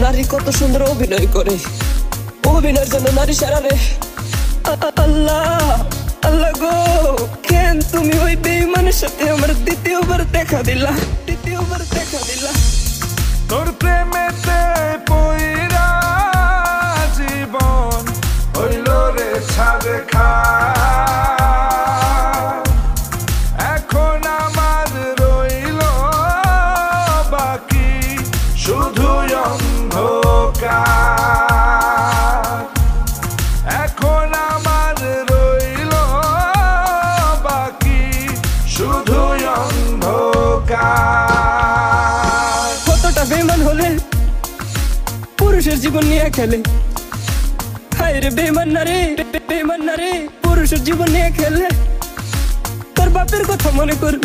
নারী কত সুন্দর অভিনয় করে, অভিনয়ের জন্য নারী সারা রে। আল্লাহ আল্লাহ গো, কেন তুমি ওই বেঈমানের সাথে আমার দ্বিতীয়বার দেখা দিলা? তোর প্রেমেতে পইরা জীবন হইল রে ছাড়ে খা। এখন আমার রইল বাকি শুধু অন্ধকার। এখন আমার রইল বাকি শুধু অন্ধকার। কতটা বেঈমান হলে পুরুষের জীবন নিয়ে খেলে। হায় রে বেঈমান না রে, পুরুষের জীবন নিয়ে খেলে। তোর বাপের কথা মনে করবি।